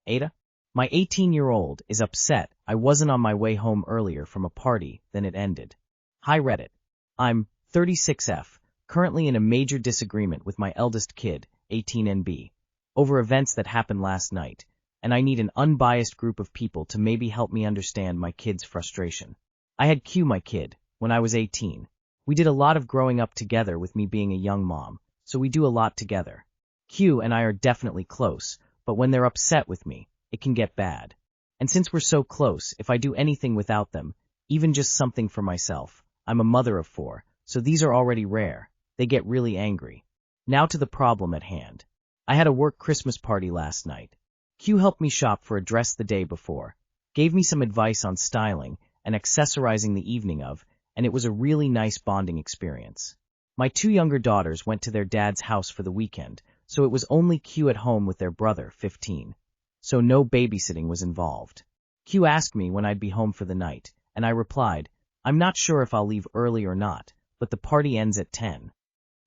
Ada? My 18-year-old is upset I wasn't on my way home earlier from a party than it ended. Hi Reddit. I'm 36F, currently in a major disagreement with my eldest kid, 18NB, over events that happened last night, and I need an unbiased group of people to maybe help me understand my kid's frustration. I had Q, my kid, when I was 18. We did a lot of growing up together with me being a young mom, so we do a lot together. Q and I are definitely close, but when they're upset with me, it can get bad. And since we're so close, if I do anything without them, even just something for myself, I'm a mother of 4, so these are already rare. They get really angry. Now to the problem at hand. I had a work Christmas party last night. Q helped me shop for a dress the day before, gave me some advice on styling and accessorizing the evening of, and it was a really nice bonding experience. My 2 younger daughters went to their dad's house for the weekend, so it was only Q at home with their brother, 15. So no babysitting was involved. Q asked me when I'd be home for the night, and I replied, I'm not sure if I'll leave early or not, but the party ends at 10.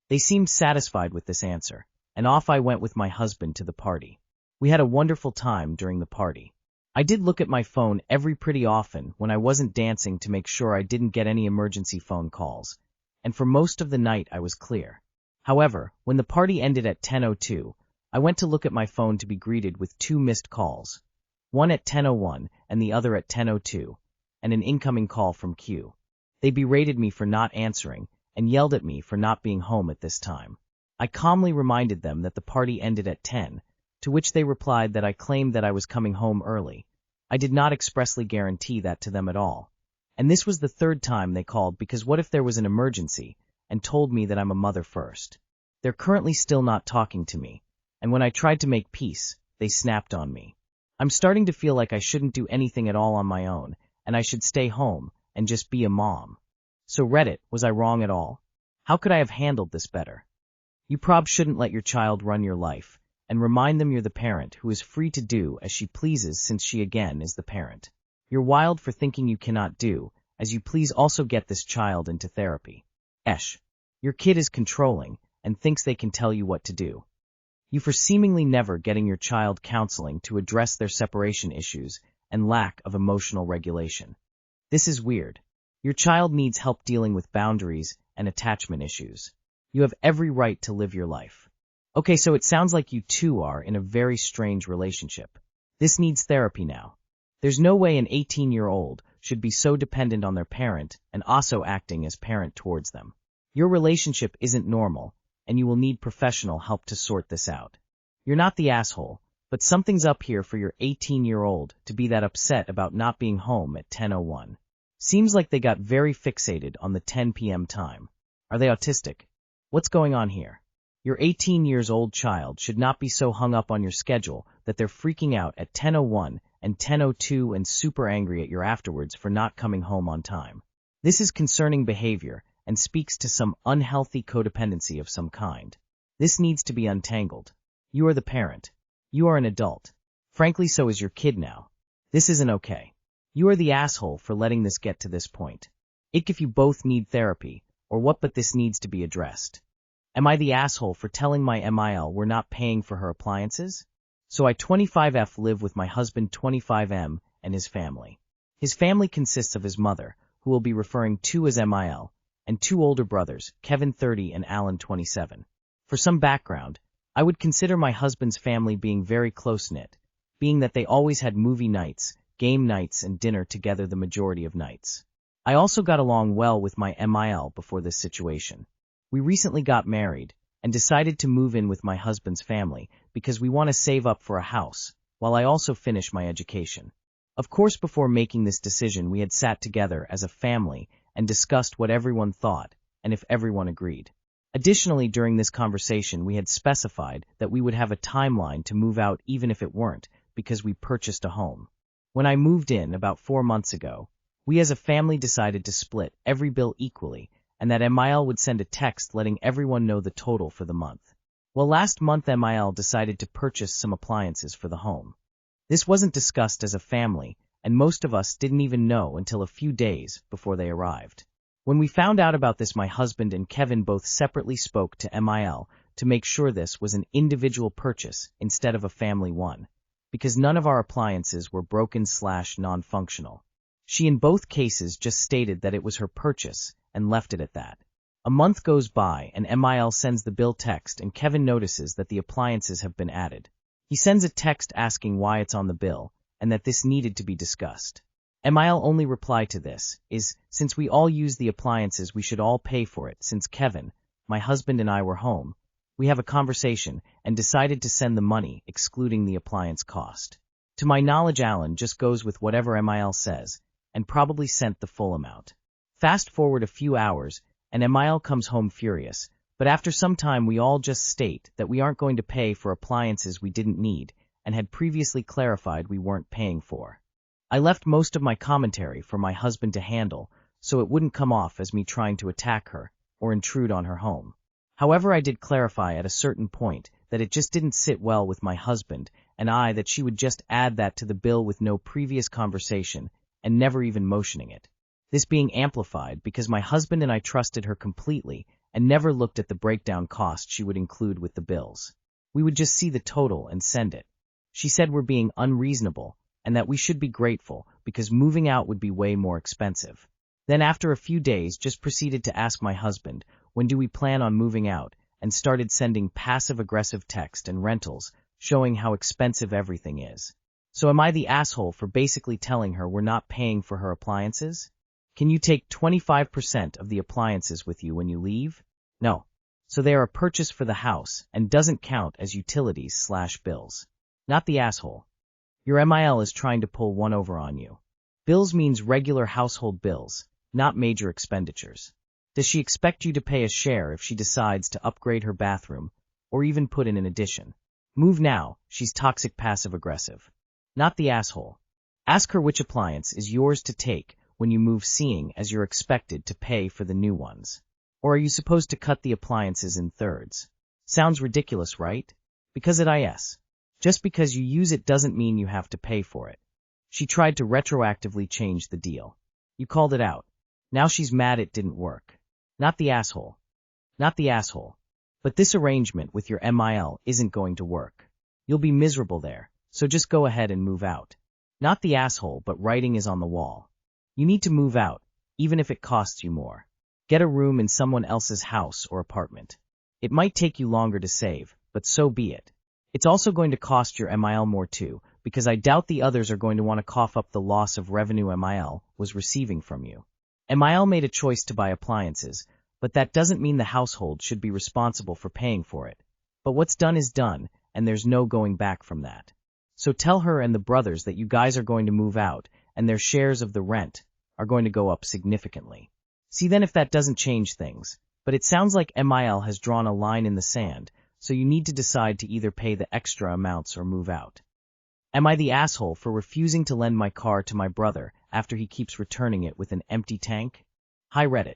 They seemed satisfied with this answer, and off I went with my husband to the party. We had a wonderful time during the party. I did look at my phone every pretty often when I wasn't dancing to make sure I didn't get any emergency phone calls, and for most of the night I was clear. However, when the party ended at 10:02, I went to look at my phone to be greeted with 2 missed calls, one at 10:01 and the other at 10:02, and an incoming call from Q. They berated me for not answering and yelled at me for not being home at this time. I calmly reminded them that the party ended at 10, to which they replied that I claimed that I was coming home early. I did not expressly guarantee that to them at all. And this was the 3rd time they called because what if there was an emergency, and told me that I'm a mother first. They're currently still not talking to me, and when I tried to make peace, they snapped on me. I'm starting to feel like I shouldn't do anything at all on my own, and I should stay home and just be a mom. So Reddit, was I wrong at all? How could I have handled this better? You prob shouldn't let your child run your life, and remind them you're the parent who is free to do as she pleases since she again is the parent. You're wild for thinking you cannot do, as you please also get this child into therapy. Your kid is controlling and thinks they can tell you what to do. You for seemingly never getting your child counseling to address their separation issues and lack of emotional regulation. This is weird. Your child needs help dealing with boundaries and attachment issues. You have every right to live your life. Okay, so it sounds like you two are in a very strange relationship. This needs therapy now. There's no way an 18-year-old should be so dependent on their parent and also acting as parent towards them. Your relationship isn't normal, and you will need professional help to sort this out. You're not the asshole, but something's up here for your 18-year-old to be that upset about not being home at 10:01. Seems like they got very fixated on the 10 p.m. time. Are they autistic? What's going on here? Your 18-years-old child should not be so hung up on your schedule that they're freaking out at 10:01 and 10:02 and super angry at you afterwards for not coming home on time. This is concerning behavior and speaks to some unhealthy codependency of some kind. This needs to be untangled. You are the parent. You are an adult. Frankly, so is your kid now. This isn't okay. You are the asshole for letting this get to this point. If you both need therapy, or what, but this needs to be addressed. Am I the asshole for telling my MIL we're not paying for her appliances? So I 25F live with my husband 25M and his family. His family consists of his mother, who we'll be referring to as MIL, and 2 older brothers, Kevin 30 and Alan 27. For some background, I would consider my husband's family being very close-knit, being that they always had movie nights, game nights, and dinner together the majority of nights. I also got along well with my MIL before this situation. We recently got married and decided to move in with my husband's family because we want to save up for a house, while I also finish my education. Of course, before making this decision, we had sat together as a family and discussed what everyone thought and if everyone agreed. Additionally, during this conversation, we had specified that we would have a timeline to move out even if it weren't, because we purchased a home. When I moved in about 4 months ago, we as a family decided to split every bill equally, and that MIL would send a text letting everyone know the total for the month. Well, last month MIL decided to purchase some appliances for the home. This wasn't discussed as a family, and most of us didn't even know until a few days before they arrived. When we found out about this, my husband and Kevin both separately spoke to MIL to make sure this was an individual purchase instead of a family one, because none of our appliances were broken/non-functional. She in both cases just stated that it was her purchase and left it at that. A month goes by and Mil sends the bill text and Kevin notices that the appliances have been added. He sends a text asking why it's on the bill and that this needed to be discussed. Mil only reply to this is, since we all use the appliances we should all pay for it. Since Kevin, my husband and I were home, we have a conversation and decided to send the money excluding the appliance cost. To my knowledge Alan just goes with whatever Mil says and probably sent the full amount. Fast forward a few hours and Mil comes home furious, but after some time we all just state that we aren't going to pay for appliances we didn't need and had previously clarified we weren't paying for. I left most of my commentary for my husband to handle so it wouldn't come off as me trying to attack her or intrude on her home. However, I did clarify at a certain point that it just didn't sit well with my husband and I that she would just add that to the bill with no previous conversation and never even motioning it. This being amplified because my husband and I trusted her completely and never looked at the breakdown cost she would include with the bills. We would just see the total and send it. She said we're being unreasonable and that we should be grateful because moving out would be way more expensive. Then after a few days just proceeded to ask my husband, when do we plan on moving out, and started sending passive-aggressive text and rentals showing how expensive everything is. So am I the asshole for basically telling her we're not paying for her appliances? Can you take 25% of the appliances with you when you leave? No. So they are a purchase for the house and doesn't count as utilities/bills. Not the asshole. Your Mil is trying to pull one over on you. Bills means regular household bills, not major expenditures. Does she expect you to pay a share if she decides to upgrade her bathroom or even put in an addition? Move now, she's toxic passive-aggressive. Not the asshole. Ask her which appliance is yours to take when you move, seeing as you're expected to pay for the new ones. Or are you supposed to cut the appliances in thirds? Sounds ridiculous, right? Because it is. Just because you use it doesn't mean you have to pay for it. She tried to retroactively change the deal. You called it out. Now she's mad it didn't work. Not the asshole. Not the asshole. But this arrangement with your Mil isn't going to work. You'll be miserable there, so just go ahead and move out. Not the asshole, but writing is on the wall. You need to move out, even if it costs you more. Get a room in someone else's house or apartment. It might take you longer to save, but so be it. It's also going to cost your Mil more too, because I doubt the others are going to want to cough up the loss of revenue Mil was receiving from you. Mil made a choice to buy appliances, but that doesn't mean the household should be responsible for paying for it. But what's done is done, and there's no going back from that. So tell her and the brothers that you guys are going to move out, and their shares of the rent are going to go up significantly. See then if that doesn't change things. But it sounds like Mil has drawn a line in the sand, so you need to decide to either pay the extra amounts or move out. Am I the asshole for refusing to lend my car to my brother after he keeps returning it with an empty tank? Hi Reddit.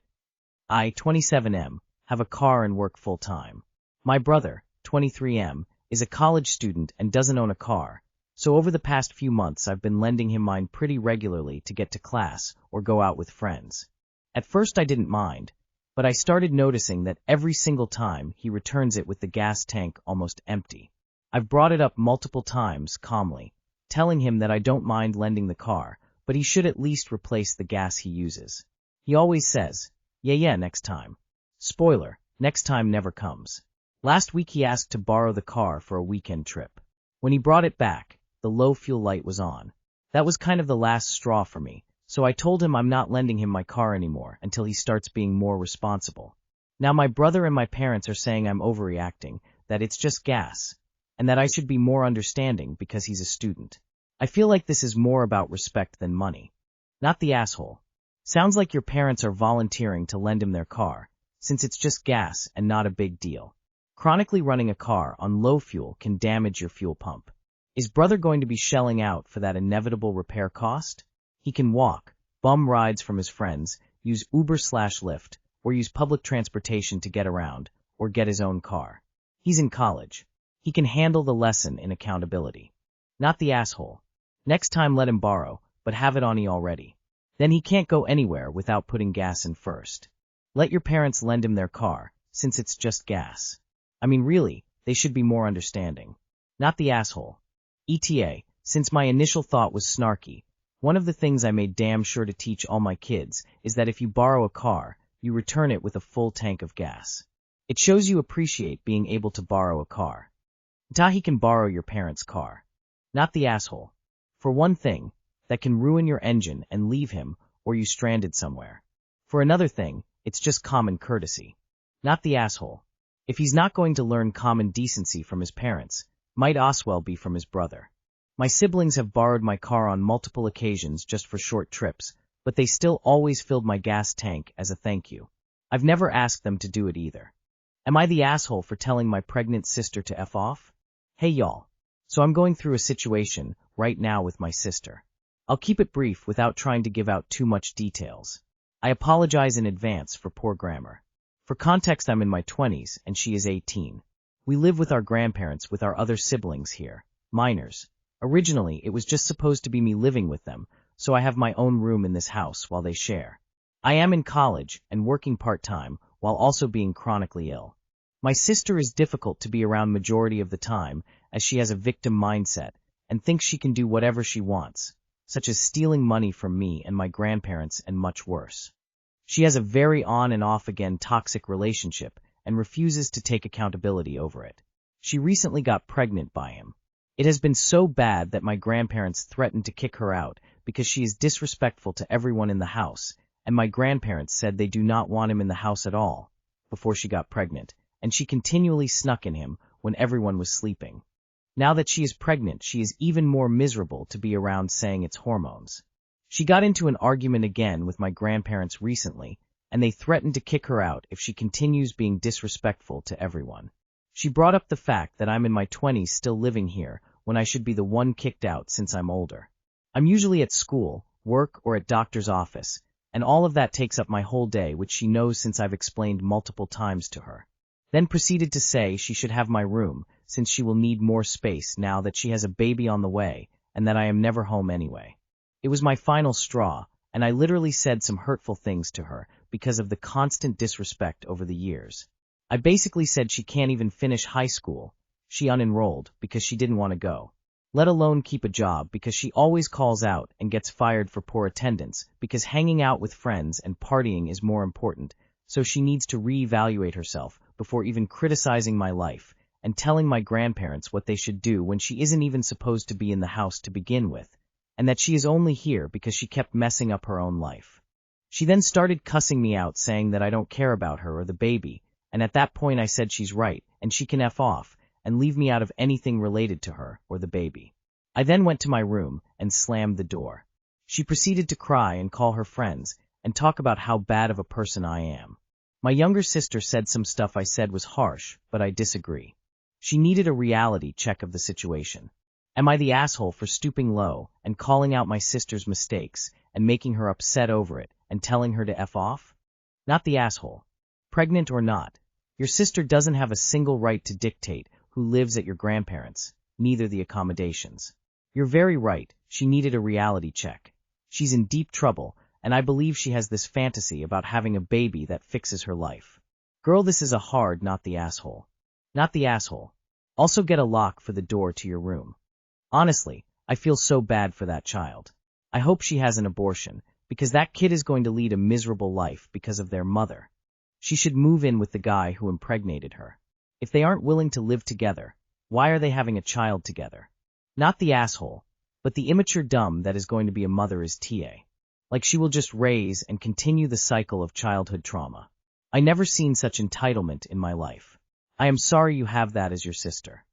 I, 27M, have a car and work full-time. My brother, 23M, is a college student and doesn't own a car, so over the past few months I've been lending him mine pretty regularly to get to class or go out with friends. At first I didn't mind, but I started noticing that every single time he returns it with the gas tank almost empty. I've brought it up multiple times calmly, telling him that I don't mind lending the car, but he should at least replace the gas he uses. He always says, yeah, next time. Spoiler, next time never comes. Last week he asked to borrow the car for a weekend trip. When he brought it back, the low fuel light was on. That was kind of the last straw for me, so I told him I'm not lending him my car anymore until he starts being more responsible. Now my brother and my parents are saying I'm overreacting, that it's just gas, and that I should be more understanding because he's a student. I feel like this is more about respect than money. Not the asshole. Sounds like your parents are volunteering to lend him their car, since it's just gas and not a big deal. Chronically running a car on low fuel can damage your fuel pump. Is brother going to be shelling out for that inevitable repair cost? He can walk, bum rides from his friends, use Uber/Lyft, or use public transportation to get around, or get his own car. He's in college. He can handle the lesson in accountability. Not the asshole. Next time let him borrow, but have it on E already. Then he can't go anywhere without putting gas in first. Let your parents lend him their car, since it's just gas. I mean really, they should be more understanding. Not the asshole. ETA, since my initial thought was snarky, one of the things I made damn sure to teach all my kids is that if you borrow a car, you return it with a full tank of gas. It shows you appreciate being able to borrow a car. AITAH can borrow your parents' car. Not the asshole. For one thing, that can ruin your engine and leave him or you stranded somewhere. For another thing, it's just common courtesy. Not the asshole. If he's not going to learn common decency from his parents, might as well be from his brother. My siblings have borrowed my car on multiple occasions just for short trips, but they still always filled my gas tank as a thank you. I've never asked them to do it either. Am I the asshole for telling my pregnant sister to F off? Hey y'all. So I'm going through a situation right now with my sister. I'll keep it brief without trying to give out too much details. I apologize in advance for poor grammar. For context, I'm in my 20s and she is 18. We live with our grandparents with our other siblings here, minors. Originally, it was just supposed to be me living with them, so I have my own room in this house while they share. I am in college and working part-time while also being chronically ill. My sister is difficult to be around majority of the time as she has a victim mindset and thinks she can do whatever she wants, such as stealing money from me and my grandparents and much worse. She has a very on and off again toxic relationship and refuses to take accountability over it. She recently got pregnant by him. It has been so bad that my grandparents threatened to kick her out because she is disrespectful to everyone in the house, and my grandparents said they do not want him in the house at all before she got pregnant, and she continually snuck in him when everyone was sleeping. Now that she is pregnant, she is even more miserable to be around, saying it's hormones. She got into an argument again with my grandparents recently, and they threatened to kick her out if she continues being disrespectful to everyone. She brought up the fact that I'm in my 20s still living here when I should be the one kicked out since I'm older. I'm usually at school, work, or at doctor's office, and all of that takes up my whole day, which she knows since I've explained multiple times to her. Then proceeded to say she should have my room since she will need more space now that she has a baby on the way and that I am never home anyway. It was my final straw, and I literally said some hurtful things to her because of the constant disrespect over the years. I basically said she can't even finish high school. She unenrolled because she didn't want to go, let alone keep a job, because she always calls out and gets fired for poor attendance because hanging out with friends and partying is more important, so she needs to reevaluate herself before even criticizing my life and telling my grandparents what they should do when she isn't even supposed to be in the house to begin with, and that she is only here because she kept messing up her own life. She then started cussing me out, saying that I don't care about her or the baby, and at that point I said she's right and she can F off and leave me out of anything related to her or the baby. I then went to my room and slammed the door. She proceeded to cry and call her friends and talk about how bad of a person I am. My younger sister said some stuff I said was harsh, but I disagree. She needed a reality check of the situation. Am I the asshole for stooping low and calling out my sister's mistakes and making her upset over it and telling her to F off? Not the asshole. Pregnant or not, your sister doesn't have a single right to dictate who lives at your grandparents', neither the accommodations. You're very right, she needed a reality check. She's in deep trouble, and I believe she has this fantasy about having a baby that fixes her life. Girl, this is a hard not the asshole. Not the asshole. Also get a lock for the door to your room. Honestly, I feel so bad for that child. I hope she has an abortion, because that kid is going to lead a miserable life because of their mother. She should move in with the guy who impregnated her. If they aren't willing to live together, why are they having a child together? Not the asshole, but the immature dumb that is going to be a mother is TA. Like she will just raise and continue the cycle of childhood trauma. I never seen such entitlement in my life. I am sorry you have that as your sister.